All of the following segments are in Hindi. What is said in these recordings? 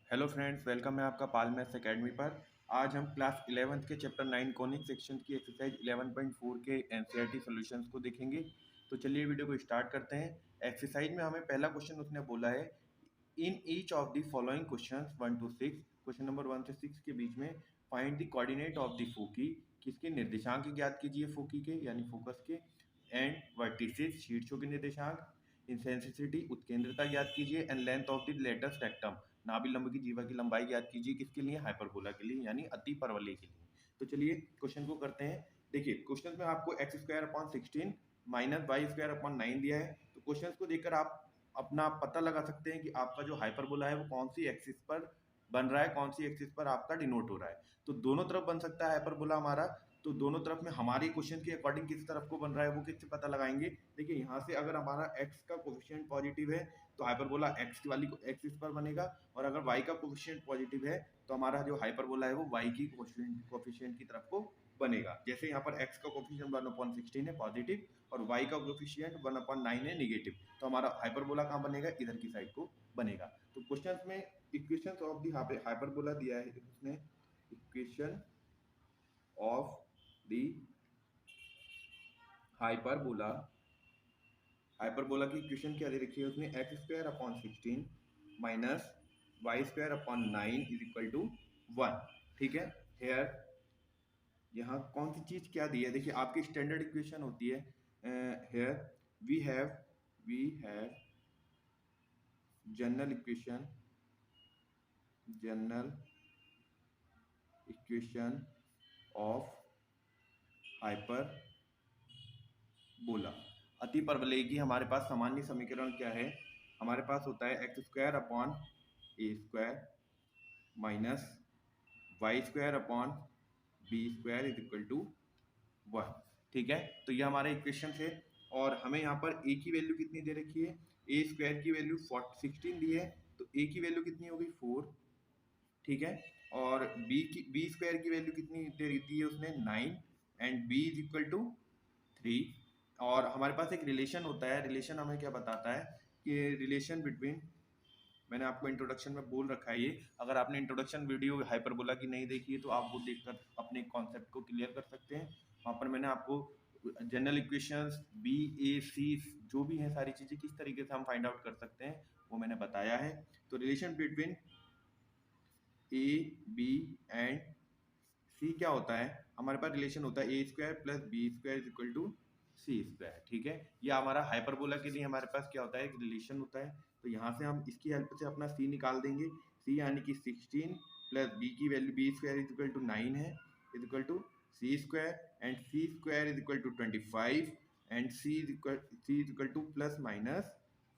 हेलो फ्रेंड्स, वेलकम है आपका पाल मैथ्स एकेडमी पर। आज हम क्लास 11th के चैप्टर 9 कॉनिक सेक्शन की एक्सरसाइज 11.4 के एनसीईआरटी सॉल्यूशंस को देखेंगे। तो चलिए वीडियो को स्टार्ट करते हैं। एक्सरसाइज में हमें पहला क्वेश्चन उसने बोला है, in each of the following questions 1 to 6, question number 1 से 6 के बीच में find the coordinate of the foci, किसके निर्देशांक ज्ञात कीजिए फोकी के यानी फोकस के, एंड वर्टिसेस शीर्षों के निर्देशांक, इंसेंसिटिविटी उत्केंद्रता ज्ञात कीजिए, and length of the latus rectum नाभि लंब की जीवा की लंबाई ज्ञात कीजिए, किसके लिए, हाइपरबोला के लिए यानी अति परवलय के लिए। तो चलिए क्वेश्चन को करते हैं। देखिए क्वेश्चन में आपको x square upon 16 minus y square upon 9 दिया है। तो क्वेश्चन को देखकर आप अपना पता लगा सकते हैं कि आपका जो हाइपरबोला है वो कौन सी एक्सिस पर बन रहा है, कौन सी एक्सिस पर आपका डिनोट हो रहा है। तो दोनों तरफ बन सकता है हाइपरबोला हमारा। तो दोनों तरफ में हमारी क्वेश्चन के अकॉर्डिंग किस तरफ को बन रहा है वो किससे पता लगाएंगे। देखिए यहाँ से अगर हमारा एक्स का कोफिशिएंट पॉजिटिव है तो हाइपरबोला एक्स वाली एक्सिस पर बनेगा, और अगर वाई का कोफिशिएंट पॉजिटिव है तो हमारा जो हाइपरबोला है वो वाई की कोफिशिएंट की तरफ को बनेगा। जैसे यहाँ पर एक्स का कोफिशिएंट 1/16 है पॉजिटिव और वाई का कोफिशिएंट 1/9 है नेगेटिव, तो हमारा हाइपरबोला कहाँ बनेगा, इधर की साइड को बनेगा। तो क्वेश्चन में इक्वेशन ऑफ द हाइपरबोला दिया है उसने, equation of the hyperbola, hyperbola की इक्वेशन क्या दे रखी है उसने, x square upon 16 minus y square upon 9 is equal to 1। ठीक है, हेयर यहाँ कौन सी चीज क्या दी है, देखिए आपकी स्टैंडर्ड इक्वेशन होती है, here we have general equation of hyperbola. अति परवलय की हमारे पास सामान्य समीकरण क्या है, हमारे पास होता है x square upon a square minus y square upon b square is equal to 1। ठीक है, तो ये हमारे इक्वेशन है। और हमें यहाँ पर ए की वैल्यू कितनी दे रखी है, ए स्क्वायर की वैल्यू 16 दी है, तो ए की वैल्यू कितनी हो गई 4। ठीक है, और बी स्क्वायर की वैल्यू कितनी दे दी है उसने 9, and b is equal to 3। और हमारे पास एक रिलेशन होता है, रिलेशन हमें क्या बताता है कि रिलेशन बिटवीन, मैंने आपको इंट्रोडक्शन में बोल रखा है ये, अगर आपने इंट्रोडक्शन वीडियो हाइपरबोला की नहीं देखी है तो आप वो देखकर अपने कॉन्सेप्ट को क्लियर कर सकते हैं। वहाँ पर मैंने आपको जनरल इक्वेशंस बी ए सी जो भी हैं सारी चीज़ें किस तरीके से हम फाइंड आउट कर सकते हैं वो मैंने बताया है। तो relation between A B and C क्या होता है, हमारे पास रिलेशन होता है A square plus B square is equal to C square. ठीक है, ये हमारा हाइपरबोला के लिए हमारे पास क्या होता है, एक रिलेशन होता है। तो यहाँ से हम इसकी हेल्प से अपना सी निकाल देंगे, सी यानी कि 16 प्लस बी की value b square is equal to 9 है, is equal to C square, and c square is equal to 25, and C is equal to plus minus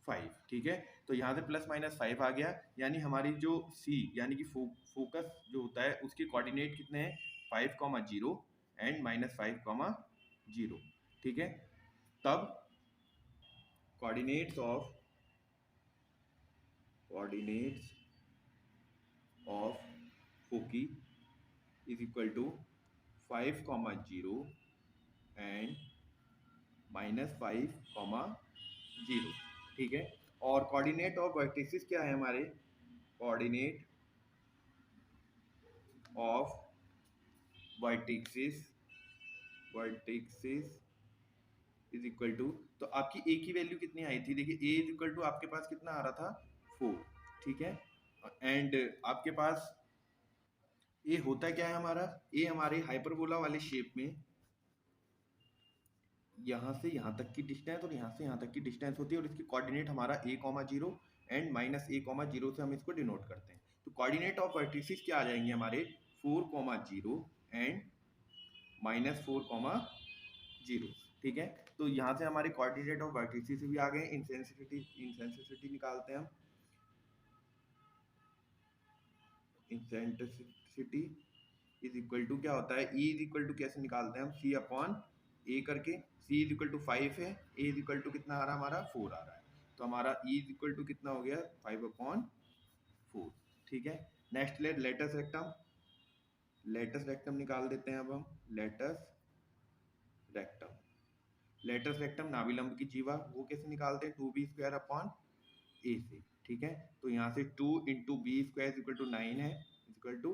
5। ठीक है, तो यहाँ से प्लस माइनस 5 आ गया, यानी हमारी जो सी यानी कि फोकस जो होता है उसके कोऑर्डिनेट कितने हैं, 5,0 एंड -5,0। ठीक है, तब coordinates of foci is equal to 5,0 and -5,0। ठीक है, और कोऑर्डिनेट ऑफ वर्टिसेस क्या है हमारे, coordinate of vertices is equal to, तो आपकी ए की वैल्यू कितनी आई थी, देखिए ए इज इक्वल टू आपके पास कितना आ रहा था 4। ठीक है, एंड आपके पास ए होता क्या है हमारा, ए हमारे हाइपरबोला वाले शेप में यहाँ से यहाँ तक की डिस्टेंस और यहाँ से यहाँ तक की डिस्टेंस होती है, और इसकी कोऑर्डिनेट हमारा a,0 एंड -a,0 से हम इसको डिनोट करते हैं। तो कोऑर्डिनेट ऑफ वर्टिसेस क्या आ जाएंगे हमारे 4,0 एंड -4,0। ठीक है, तो यहाँ से हमारे कोऑर्डिनेट ऑफ वर्टिसेस भी आ गए। इंसेंसिटिविटी निकालते हैं हम, इंसेंसिटिविटी इज इक्वल टू क्या होता है, ई इज इक्वल टू कैसे निकालते हैं हम, सी अपॉन ए करके, सी इज इक्वल टू 5 है, ए इज इक्वल टू कितना आ रहा है हमारा 4 आ रहा है, तो हमारा ई इज इक्वल टू कितना हो गया 5/4। ठीक है, नेक्स्ट लेटस रेक्टम निकाल देते हैं अब हम, लेटस रेक्टम नाभिलंब की जीवा, वो कैसे निकालते हैं, 2b² अपॉन ए से। ठीक है। तो यहाँ से 2 into b square equal to 9 है, इक्वल टू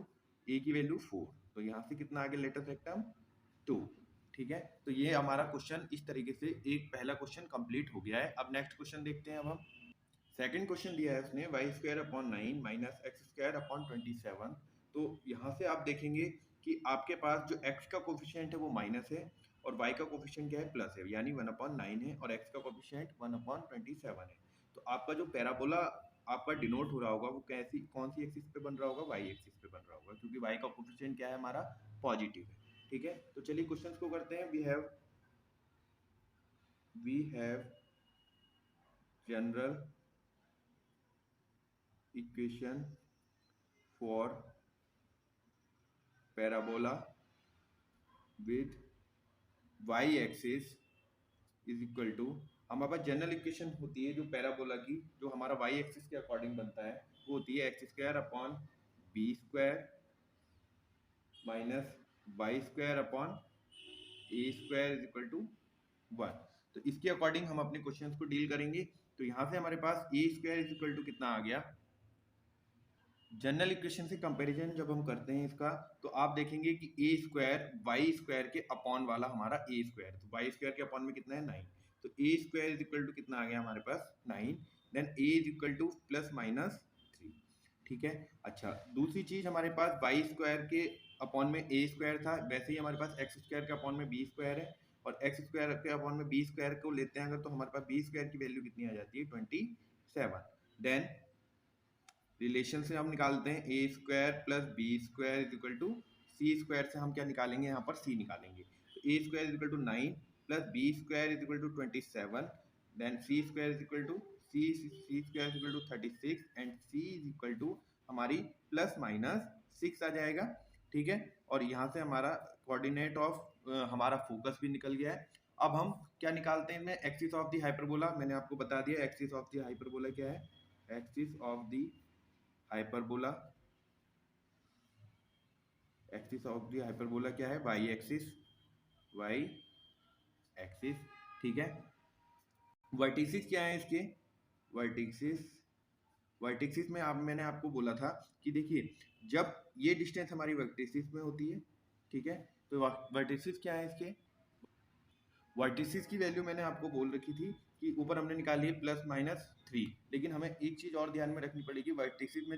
ए की वैल्यू 4। तो यहाँ से कितना आ गया लेटेस्ट रेक्टम 2। ठीक है, तो ये हमारा क्वेश्चन इस तरीके से एक पहला क्वेश्चन कंप्लीट हो गया है। अब नेक्स्ट क्वेश्चन देखते हैं। अब हम सेकंड क्वेश्चन दिया है उसने y square upon 9 minus x square upon 27। तो यहाँ से आप देखेंगे कि आपके पास जो x का कोफिशिएंट है वो माइनस है और y का कोफिशिएंट क्या है, प्लस है, यानी 1/9 है, और x का कोफिशिएंट 1/27 है। तो आपका जो पैराबोला आपका डिनोट हो रहा होगा वो कैसी कौन सी एक्सिस पे बन रहा होगा, y एक्सिस पे बन रहा होगा, क्योंकि y का कोफिशिएंट क्या है हमारा, पॉजिटिव है। ठीक है, तो चलिए क्वेश्चंस को करते हैं। We have general equation for parabola with y axis is equal to, हमारे पास जनरल इक्वेशन होती है जो पैराबोला की, जो हमारा y एक्सिस के अकॉर्डिंग बनता है, वो होती है x square upon b square minus y square upon a square is equal to 1। तो इसके अकॉर्डिंग हम अपने क्वेश्चंस को डील करेंगे। तो यहाँ से हमारे पास ए स्क्वायर इज इक्वल टू कितना आ गया, जनरल इक्वेशन से कंपैरिजन जब हम करते हैं इसका, तो आप देखेंगे कि ए स्क्वायर वाई स्क्वायर के अपॉन वाला हमारा ए स्क्वायर, तो वाई स्क्वायर के अपॉन में कितना है 9, तो ए स्क्वायर इज इक्वल टू कितना आ गया हमारे पास 9, then a is equal to plus minus 3। ठीक है, अच्छा दूसरी चीज हमारे पास वाई स्क्वायर के अपॉन में ए स्क्वायर था, वैसे ही हमारे पास एक्स स्क्वायर के अपॉन में बी स्क्वायर है, और एक्स स्क्वायर के अपॉन में बी स्क्वायर को लेते हैं अगर, तो हमारे पास बी स्क्वायर की वैल्यू कितनी आ जाती है 27। देन रिलेशन से हम निकालते हैं A square plus B square is equal to C square, से हम क्या निकालेंगे यहाँ पर सी निकालेंगे। तो ए square is equal to 9 plus B square is equal to 27, then C square is equal to C square is equal to 36 and C is equal to हमारी प्लस माइनस 6 आ जाएगा। ठीक है, और यहाँ से हमारा कोऑर्डिनेट ऑफ हमारा फोकस भी निकल गया है। अब हम क्या निकालते हैं इनमें, एक्सिस ऑफ द हाइपरबोला। मैंने आपको बता दिया एक्सिस ऑफ द हाइपरबोला क्या है, axis of the hyperbola, axis of the hyperbola क्या है, वाई एक्सिस, वाई एक्सिस। ठीक है, वर्टिसेस क्या है इसके, वर्टिसेस में मैंने आपको बोला था कि देखिए जब ये डिस्टेंस हमारी वर्टिसेस में होती है, ठीक है, तो वर्टिसेस क्या है इसके, वर्टिसेस की वैल्यू मैंने आपको बोल रखी थी कि ऊपर हमने निकाली है प्लस माइनस 3, लेकिन हमें एक चीज और ध्यान में रखनी पड़ेगी, वर्टिसेस में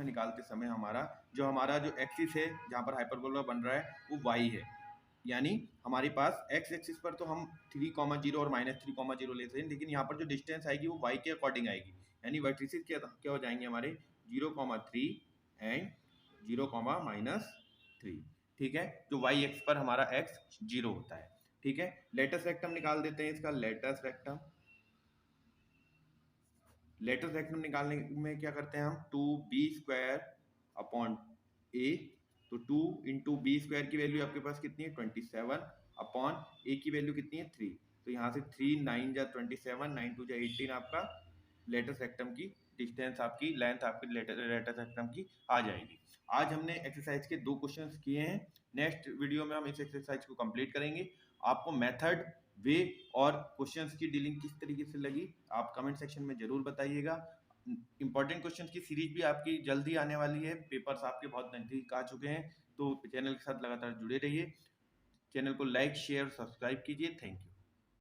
निकालते समय हमारा जो एक्सिस है जहाँ पर हाइपरबोला बन रहा है वो y है, यानी हमारे पास x एक्सिस पर तो हम 3,0 और -3,0 लेते हैं, लेकिन यहाँ पर जो डिस्टेंस आएगी वो y के अकॉर्डिंग आएगी, यानी वर्टिसेस क्या हो जाएंगे हमारे 0,3 एंड 0,-3। ठीक है, जो y एक्स पर हमारा x 0 होता है। ठीक है, लेटेस्ट रेक्टम निकाल देते हैं इसका, लेटेस्ट रेक्टम निकालने में क्या करते हैं हम, 2b स्क्वायर अपॉन a, तो 2 इंटू बी स्क्वायर की वैल्यू आपके पास कितनी है 27 अपॉन a की वैल्यू कितनी है 3, तो यहाँ से 3 9 जा 27, 9 2 जा 18, आपका लेटेस्ट रेक्टम की डिस्टेंस, आपकी लेंथ आपकी लेटेस्ट रेक्टम की आ जाएगी। आज हमने एक्सरसाइज के 2 क्वेश्चंस किए हैं। नेक्स्ट वीडियो में हम इस एक्सरसाइज को कंप्लीट करेंगे। आपको मेथड, वे और क्वेश्चंस की डीलिंग किस तरीके से लगी आप कमेंट सेक्शन में जरूर बताइएगा। इंपॉर्टेंट क्वेश्चंस की सीरीज भी आपकी जल्दी आने वाली है, पेपर्स आपके बहुत नजदीक आ चुके हैं, तो चैनल के साथ लगातार जुड़े रहिए। चैनल को लाइक शेयर सब्सक्राइब कीजिए। Thank you.